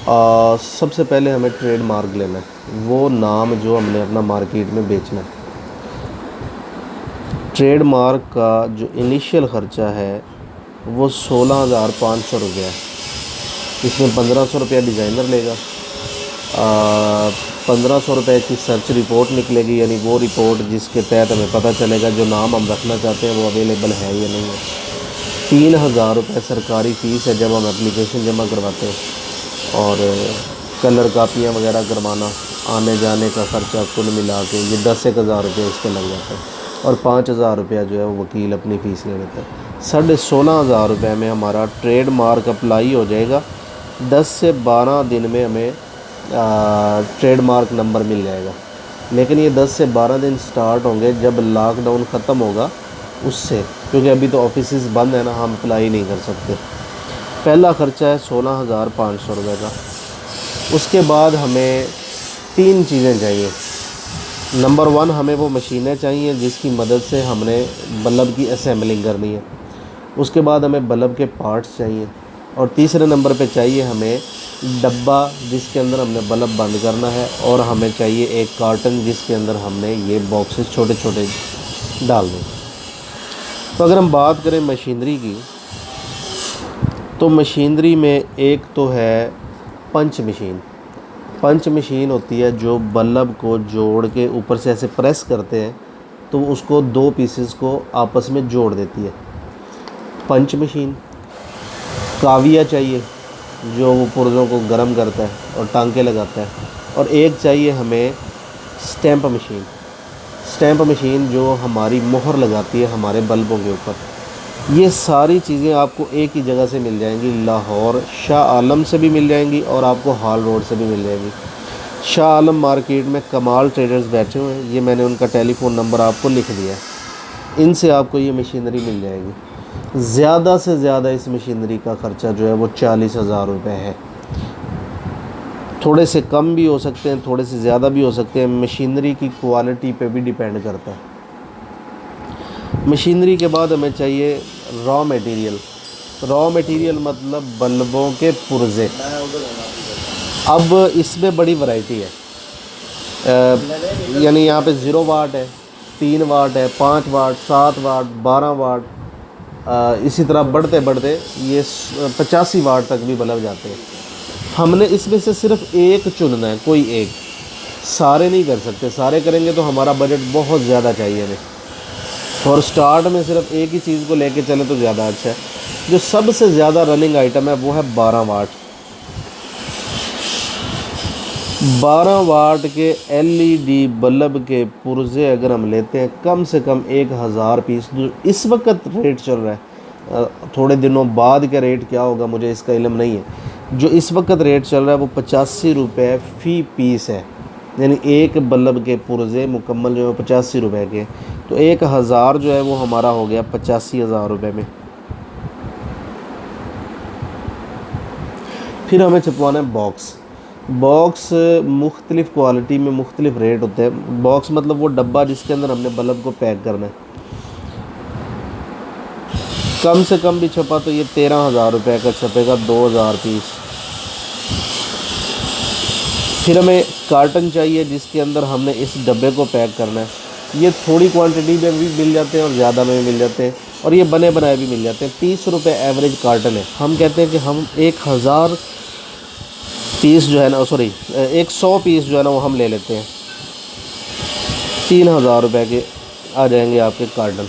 सबसे पहले हमें ट्रेड मार्क लेना है, वो नाम जो हमने अपना मार्केट में बेचना है। ट्रेड मार्क का जो इनिशियल ख़र्चा है वो 16,500 रुपये है। इसमें 1,500 रुपया डिज़ाइनर लेगा, 1,500 रुपये की सर्च रिपोर्ट निकलेगी, यानी वो रिपोर्ट जिसके तहत हमें पता चलेगा जो नाम हम रखना चाहते हैं वो अवेलेबल है या नहीं है। 3,000 रुपये सरकारी फ़ीस है जब हम एप्लीकेशन जमा करवाते हैं, और कलर कापियाँ वगैरह करवाना, आने जाने का ख़र्चा कुल मिला के ये 10,000 रुपये इसके लग जाता है, और 5,000 रुपया जो है वो वकील अपनी फ़ीस ले लेता है। 16,500 रुपये में हमारा ट्रेड मार्क अप्लाई हो जाएगा। 10 से 12 दिन में हमें ट्रेड मार्क नंबर मिल जाएगा। लेकिन ये 10 से 12 दिन स्टार्ट होंगे जब लॉकडाउन ख़त्म होगा उससे, क्योंकि अभी तो ऑफिसेस बंद है ना, हम अप्लाई नहीं कर सकते। पहला ख़र्चा है 16,500 रुपये का। उसके बाद हमें 3 चीज़ें चाहिए। नंबर 1, हमें वो मशीनें चाहिए जिसकी मदद से हमने बल्ब की असेंबलिंग करनी है। उसके बाद हमें बल्ब के पार्ट्स चाहिए, और तीसरे नंबर पे चाहिए हमें डब्बा जिसके अंदर हमने बल्ब बंद करना है, और हमें चाहिए एक कार्टन जिसके अंदर हमने ये बॉक्सेस छोटे छोटे डालने। तो अगर हम बात करें मशीनरी की, तो मशीनरी में एक तो है पंच मशीन। पंच मशीन होती है जो बल्ब को जोड़ के ऊपर से ऐसे प्रेस करते हैं तो उसको 2 पीसेस को आपस में जोड़ देती है, पंच मशीन। काविया चाहिए जो वो पुर्ज़ों को गर्म करता है और टांके लगाता है, और एक चाहिए हमें स्टैंप मशीन। स्टैंप मशीन जो हमारी मोहर लगाती है हमारे बल्बों के ऊपर। ये सारी चीज़ें आपको एक ही जगह से मिल जाएंगी, लाहौर शाह आलम से भी मिल जाएंगी और आपको हाल रोड से भी मिल जाएंगी। शाह आलम मार्केट में कमाल ट्रेडर्स बैठे हुए हैं, ये मैंने उनका टेलीफ़ोन नंबर आपको लिख दिया है। इनसे आपको ये मशीनरी मिल जाएगी। ज़्यादा से ज़्यादा इस मशीनरी का ख़र्चा जो है वो 40,000 रुपये है। थोड़े से कम भी हो सकते हैं, थोड़े से ज़्यादा भी हो सकते हैं, मशीनरी की क्वालिटी पे भी डिपेंड करता है। मशीनरी के बाद हमें चाहिए रॉ मटेरियल। रॉ मटेरियल मतलब बल्बों के पुर्ज़े। अब इसमें बड़ी वैरायटी है, यानी यहाँ पे 0 वाट है, 3 वाट है, 5 वाट, 7 वाट, 12 वाट, इसी तरह बढ़ते बढ़ते ये 85 वाट तक भी बल्ब जाते हैं। हमने इसमें से सिर्फ एक चुनना है, कोई एक, सारे नहीं कर सकते। सारे करेंगे तो हमारा बजट बहुत ज़्यादा चाहिए हमें, और स्टार्ट में सिर्फ एक ही चीज़ को लेके चले तो ज़्यादा अच्छा है। जो सबसे ज़्यादा रनिंग आइटम है वो है 12 वाट। 12 वाट के LED बल्ब के पुर्ज़े अगर हम लेते हैं कम से कम 1,000 पीस, जो इस वक्त रेट चल रहा है, थोड़े दिनों बाद का रेट क्या होगा मुझे इसका इल्म नहीं है, जो इस वक्त रेट चल रहा है वो 85 रुपये फ़ी पीस है। यानी एक बल्ब के पुर्ज़े मुकम्मल जो है 85 रुपये के, तो 1,000 जो है वो हमारा हो गया 85,000 रुपये में। फिर हमें छपवाना है बॉक्स। बॉक्स मुख्तलिफ़ क्वालिटी में मुख्तलिफ़ रेट होते हैं। बॉक्स मतलब वो डब्बा जिसके अंदर हमने बल्ब को पैक करना है। कम से कम भी छपा तो ये 13,000 रुपये का छपेगा, 2,000 पीस। फिर हमें कार्टन चाहिए जिसके अंदर हमने इस डब्बे को पैक करना है। ये थोड़ी क्वांटिटी में भी मिल जाते हैं और ज़्यादा में भी मिल जाते हैं, और ये बने बनाए भी मिल जाते हैं। 30 रुपये एवरेज कार्टन है। हम कहते हैं कि हम 1,000 पीस जो है ना, सॉरी 100 पीस जो है ना वो हम ले लेते हैं। 3,000 रुपये के आ जाएंगे आपके कार्टन।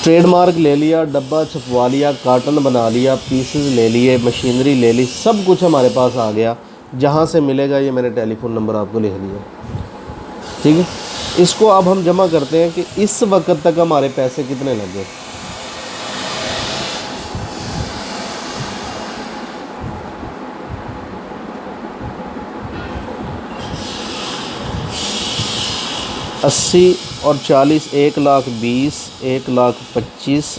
ट्रेडमार्क ले लिया, डब्बा छपवा लिया, कार्टन बना लिया, पीसेस ले लिए, मशीनरी ले ली, सब कुछ हमारे पास आ गया। जहाँ से मिलेगा ये मैंने टेलीफ़ोन नंबर आपको लिख दिया, ठीक है। इसको अब हम जमा करते हैं कि इस वक्त तक हमारे पैसे कितने लगे। अस्सी और 40, 1,20,000, 1,25,000,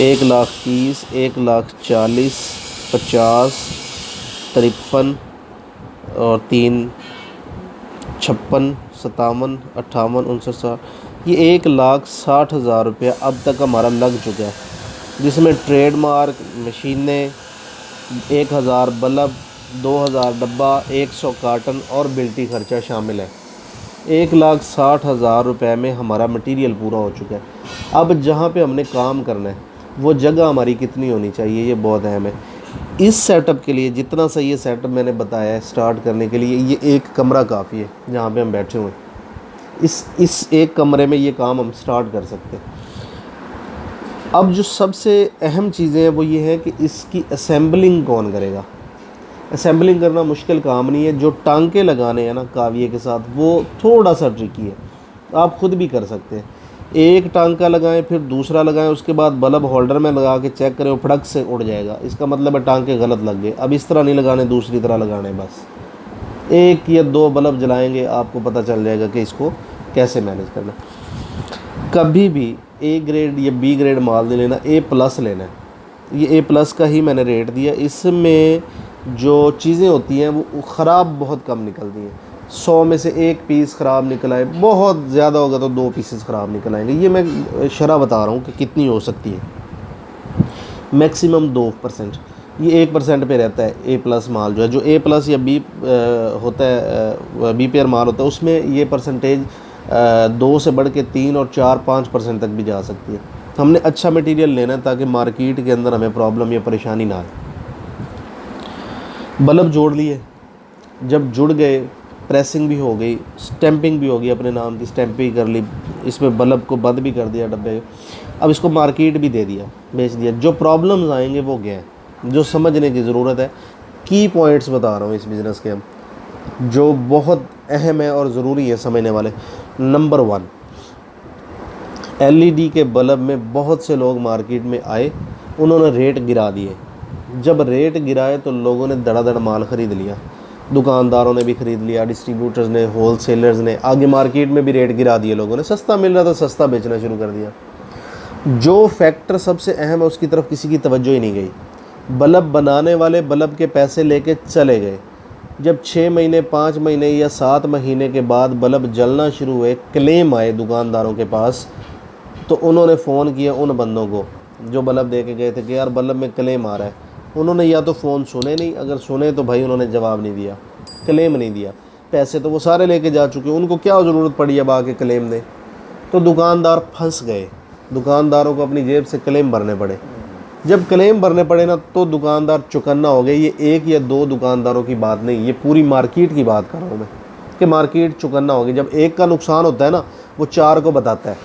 1,30,000, 1,40,000, 50, 53 और 3, 56, 57, 58, 59, 60, ये 1,60,000 रुपया अब तक हमारा लग चुका है, जिसमें ट्रेडमार्क, मशीनें, 1000 बल्ब, 2000 डब्बा, 100 कार्टन और बिल्टी खर्चा शामिल है। 1,60,000 रुपये में हमारा मटेरियल पूरा हो चुका है। अब जहाँ पे हमने काम करना है वो जगह हमारी कितनी होनी चाहिए, ये बहुत अहम है। इस सेटअप के लिए जितना सही ये सेटअप मैंने बताया है स्टार्ट करने के लिए, ये एक कमरा काफ़ी है जहाँ पे हम बैठे हुए हैं। इस एक कमरे में ये काम हम स्टार्ट कर सकते हैं। अब जो सबसे अहम चीज़ें हैं वो ये है कि इसकी असेंबलिंग कौन करेगा। असेंबलिंग करना मुश्किल काम नहीं है, जो टांके लगाने हैं ना काविये के साथ वो थोड़ा सा ट्रिकी है, आप ख़ुद भी कर सकते हैं। एक टांका लगाएं, फिर दूसरा लगाएं, उसके बाद बल्ब होल्डर में लगा के चेक करें, वो फड़क से उड़ जाएगा, इसका मतलब है टांके गलत लग गए। अब इस तरह नहीं लगाने, दूसरी तरह लगाने। बस 1 या 2 बल्ब जलाएंगे, आपको पता चल जाएगा कि इसको कैसे मैनेज करना। कभी भी A ग्रेड या B ग्रेड माल नहीं लेना, A+ लेना है। ये A+ का ही मैंने रेट दिया। इसमें जो चीज़ें होती हैं वो ख़राब बहुत कम निकलती हैं। 100 में से 1 पीस ख़राब निकल आए, बहुत ज़्यादा होगा तो 2 पीसेस ख़राब निकल आएंगे। ये मैं शरह बता रहा हूँ कि कितनी हो सकती है, मैक्सिमम 2%। ये 1% पे रहता है A+ माल जो है। जो A+ या B होता है, B पेयर माल होता है, उसमें ये परसेंटेज 2 से बढ़ के 3 और 4-5% तक भी जा सकती है। हमने अच्छा मटेरियल लेना है ताकि मार्केट के अंदर हमें प्रॉब्लम या परेशानी ना आए। बल्ब जोड़ लिए, जब जुड़ गए, प्रेसिंग भी हो गई, स्टैंपिंग भी हो गई, अपने नाम की स्टैंपिंग कर ली, इसमें बल्ब को बंद भी कर दिया डब्बे। अब इसको मार्केट भी दे दिया, बेच दिया। जो प्रॉब्लम्स आएंगे वो क्या है, जो समझने की ज़रूरत है। की पॉइंट्स बता रहा हूँ इस बिज़नेस के हम, जो बहुत अहम है और ज़रूरी है समझने वाले। नंबर 1, LED के बल्ब में बहुत से लोग मार्केट में आए, उन्होंने रेट गिरा दिए। जब रेट गिराए तो लोगों ने धड़ाधड़ माल ख़रीद लिया, दुकानदारों ने भी ख़रीद लिया, डिस्ट्रीब्यूटर्स ने, होलसेलर्स ने, आगे मार्केट में भी रेट गिरा दिए लोगों ने। सस्ता मिल रहा था, सस्ता बेचना शुरू कर दिया। जो फैक्टर सबसे अहम है उसकी तरफ किसी की तवज्जो ही नहीं गई। बल्ब बनाने वाले बल्ब के पैसे लेके चले गए। जब 6 महीने, 5 महीने या 7 महीने के बाद बल्ब जलना शुरू हुए, क्लेम आए दुकानदारों के पास, तो उन्होंने फ़ोन किया उन बंदों को जो बल्ब दे के गए थे कि यार बल्ब में क्लेम आ रहा है। उन्होंने या तो फ़ोन सुने नहीं, अगर सुने तो भाई उन्होंने जवाब नहीं दिया, क्लेम नहीं दिया। पैसे तो वो सारे लेके जा चुके, उनको क्या ज़रूरत पड़ी अब आके क्लेम दे। तो दुकानदार फंस गए, दुकानदारों को अपनी जेब से क्लेम भरने पड़े। जब क्लेम भरने पड़े ना तो दुकानदार चौकन्ना हो गए। ये 1 या 2 दुकानदारों की बात नहीं, ये पूरी मार्केट की बात कर रहा हूँ मैं कि मार्केट चौकन्ना हो गई। जब एक का नुकसान होता है ना, वो 4 को बताता है।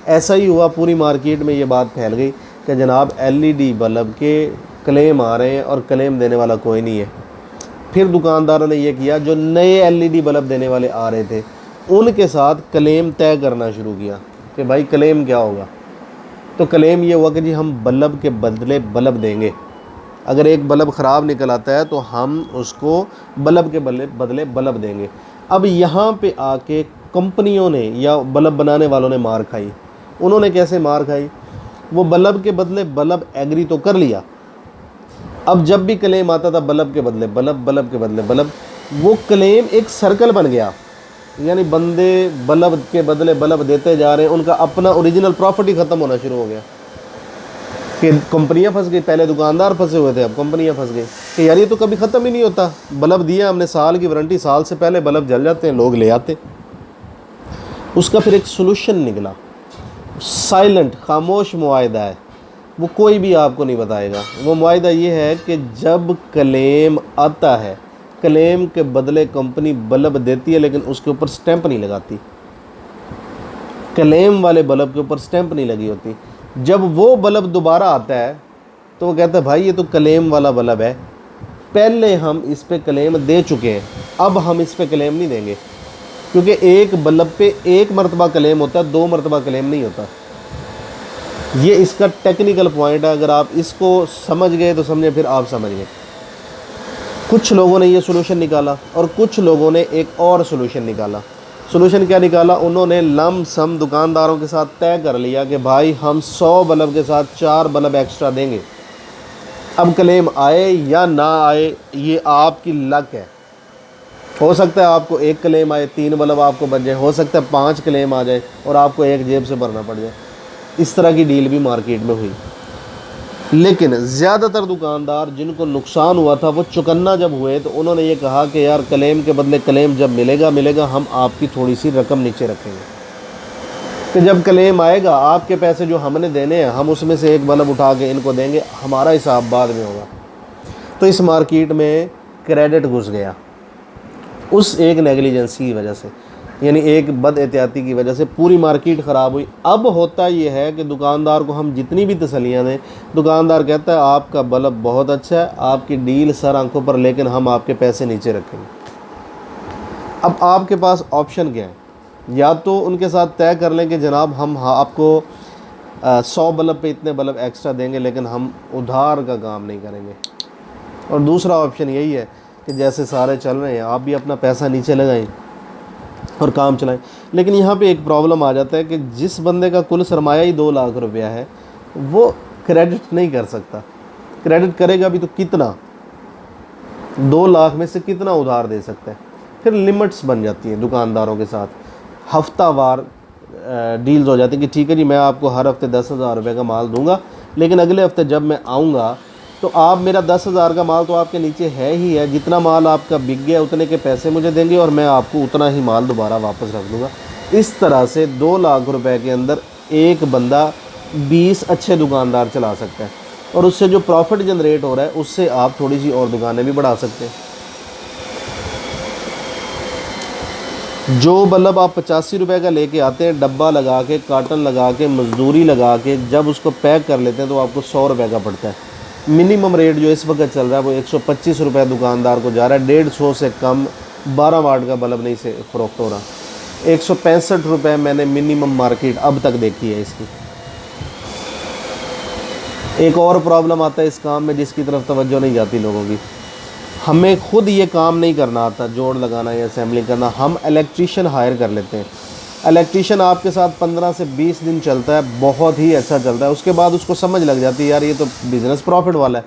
ऐसा ही हुआ, पूरी मार्केट में ये बात फैल गई कि जनाब LED बल्ब के क्लेम आ रहे हैं और क्लेम देने वाला कोई नहीं है। फिर दुकानदारों ने ये किया, जो नए LED बल्ब देने वाले आ रहे थे उनके साथ क्लेम तय करना शुरू किया कि भाई क्लेम क्या होगा। तो क्लेम ये हुआ कि जी हम बल्ब के बदले बल्ब देंगे। अगर एक बल्ब ख़राब निकल आता है तो हम उसको बल्ब के बदले बल्ब देंगे। अब यहाँ पे आके कंपनियों ने या बल्ब बनाने वालों ने मार खाई। उन्होंने कैसे मार खाई, वो बल्ब के बदले बल्ब एग्री तो कर लिया। अब जब भी क्लेम आता था बल्ब के बदले बल्ब, बल्ब के बदले बल्ब, वो क्लेम एक सर्कल बन गया। यानी बंदे बल्ब के बदले बल्ब देते जा रहे हैं, उनका अपना ओरिजिनल प्रॉफिट ही ख़त्म होना शुरू हो गया कि कंपनियां फंस गई। पहले दुकानदार फंसे हुए थे, अब कंपनियां फंस गई कि यार ये तो कभी ख़त्म ही नहीं होता। बल्ब दिया हमने, साल की वारंटी, साल से पहले बल्ब जल जाते हैं, लोग ले आते। उसका फिर एक सोल्यूशन निकला, साइलेंट, खामोश मुआहदा है। वो कोई भी आपको नहीं बताएगा। वो मुआहदा ये है कि जब क्लेम आता है, क्लेम के बदले कंपनी बल्ब देती है लेकिन उसके ऊपर स्टैंप नहीं लगाती। क्लेम वाले बल्ब के ऊपर स्टैंप नहीं लगी होती। जब वो बल्ब दोबारा आता है तो वो कहता है भाई ये तो क्लेम वाला बल्ब है, पहले हम इस पे क्लेम दे चुके हैं, अब हम इस पे क्लेम नहीं देंगे। क्योंकि एक बल्ब पे 1 मरतबा क्लेम होता है, 2 मरतबा क्लेम नहीं होता। ये इसका टेक्निकल पॉइंट है। अगर आप इसको समझ गए तो समझे, फिर आप समझ गए। कुछ लोगों ने ये सोल्यूशन निकाला और कुछ लोगों ने एक और सोल्यूशन निकाला। सोल्यूशन क्या निकाला, उन्होंने लम सम दुकानदारों के साथ तय कर लिया कि भाई हम 100 बल्ब के साथ 4 बल्ब एक्स्ट्रा देंगे। अब क्लेम आए या ना आए ये आपकी लक है। हो सकता है आपको 1 क्लेम आए, 3 बल्ब आपको बच जाए, हो सकता है 5 क्लेम आ जाए और आपको एक जेब से भरना पड़ जाए। इस तरह की डील भी मार्केट में हुई। लेकिन ज़्यादातर दुकानदार जिनको नुकसान हुआ था वो चौकन्ना जब हुए तो उन्होंने ये कहा कि यार क्लेम के बदले क्लेम जब मिलेगा हम आपकी थोड़ी सी रकम नीचे रखेंगे, कि जब क्लेम आएगा आपके पैसे जो हमने देने हैं हम उसमें से एक बल्ब उठा के इनको देंगे, हमारा हिसाब बाद में होगा। तो इस मार्केट में क्रेडिट घुस गया उस एक नेगलिजेंसी की वजह से, यानी एक बद एहतियाती की वजह से पूरी मार्केट ख़राब हुई। अब होता ये है कि दुकानदार को हम जितनी भी तसल्लियाँ दें, दुकानदार कहता है आपका बल्ब बहुत अच्छा है, आपकी डील सर आंखों पर, लेकिन हम आपके पैसे नीचे रखेंगे। अब आपके पास ऑप्शन क्या है, या तो उनके साथ तय कर लें कि जनाब हम आपको 100 बल्ब पे इतने बल्ब एक्स्ट्रा देंगे, लेकिन हम उधार का काम नहीं करेंगे। और दूसरा ऑप्शन यही है कि जैसे सारे चल रहे हैं आप भी अपना पैसा नीचे लगाएं और काम चलाएं। लेकिन यहाँ पे एक प्रॉब्लम आ जाता है कि जिस बंदे का कुल सरमाया ही 2 लाख रुपया है वो क्रेडिट नहीं कर सकता। क्रेडिट करेगा भी तो कितना, 2 लाख में से कितना उधार दे सकता है। फिर लिमिट्स बन जाती हैं दुकानदारों के साथ, हफ्तावार डील्स हो जाती हैं कि ठीक है जी मैं आपको हर हफ्ते 10,000 रुपये का माल दूंगा, लेकिन अगले हफ्ते जब मैं आऊँगा तो आप मेरा 10,000 का माल तो आपके नीचे है ही है, जितना माल आपका बिक गया उतने के पैसे मुझे देंगे और मैं आपको उतना ही माल दोबारा वापस रख दूँगा। इस तरह से 2 लाख रुपए के अंदर एक बंदा 20 अच्छे दुकानदार चला सकता है, और उससे जो प्रॉफिट जनरेट हो रहा है उससे आप थोड़ी सी और दुकानें भी बढ़ा सकते हैं। जो बल्ब आप 85 रुपये का लेके आते हैं, डब्बा लगा के, कार्टन लगा के, मजदूरी लगा के जब उसको पैक कर लेते हैं तो आपको 100 रुपये का पड़ता है। मिनिमम रेट जो इस वक्त चल रहा है वो 125 रुपये दुकानदार को जा रहा है। 150 से कम 12 वाट का बल्ब नहीं से फ़रोख्त हो रहा। 165 रुपये मैंने मिनिमम मार्केट अब तक देखी है इसकी। एक और प्रॉब्लम आता है इस काम में जिसकी तरफ तवज्जो नहीं जाती लोगों की, हमें खुद ये काम नहीं करना आता, जोड़ लगाना या असेंबलिंग करना। हम इलेक्ट्रीशियन हायर कर लेते हैं। इलेक्ट्रीशियन आपके साथ 15 से 20 दिन चलता है, बहुत ही अच्छा चलता है। उसके बाद उसको समझ लग जाती है यार ये तो बिज़नेस प्रॉफिट वाला है।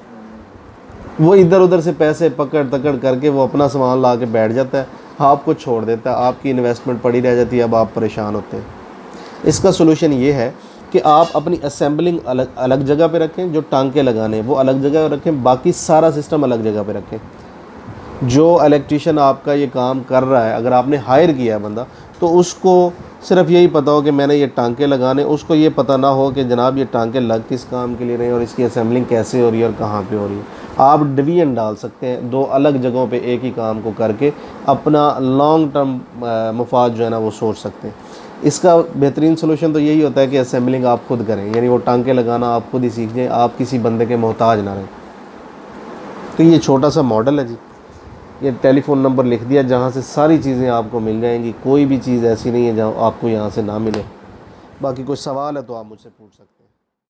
वो इधर उधर से पैसे पकड़ तकड़ करके वो अपना सामान ला के बैठ जाता है, आपको छोड़ देता है, आपकी इन्वेस्टमेंट पड़ी रह जाती है, अब आप परेशान होते हैं। इसका सोल्यूशन ये है कि आप अपनी असेंबलिंग अलग अलग जगह पे रखें, जो टांके लगाने वो अलग जगह रखें, बाकी सारा सिस्टम अलग जगह पे रखें। जो इलेक्ट्रीशियन आपका ये काम कर रहा है, अगर आपने हायर किया है बंदा, तो उसको सिर्फ यही पता हो कि मैंने ये टांके लगाने, उसको ये पता ना हो कि जनाब ये टांके लग किस काम के लिए रहे हैं और इसकी असेंबलिंग कैसे हो रही है और कहाँ पे हो रही है। आप डिवीजन डाल सकते हैं, 2 अलग जगहों पे एक ही काम को करके अपना लॉन्ग टर्म मुफाद जो है ना वो सोच सकते हैं। इसका बेहतरीन सोल्यूशन तो यही होता है कि असेंबलिंग आप खुद करें, यानी वो टांके लगाना आप खुद ही सीख जाएँ, आप किसी बंदे के मोहताज ना रहें। तो ये छोटा सा मॉडल है जी। ये टेलीफ़ोन नंबर लिख दिया जहाँ से सारी चीज़ें आपको मिल जाएंगी। कोई भी चीज़ ऐसी नहीं है जहाँ आपको यहाँ से ना मिले। बाकी कोई सवाल है तो आप मुझसे पूछ सकते हैं।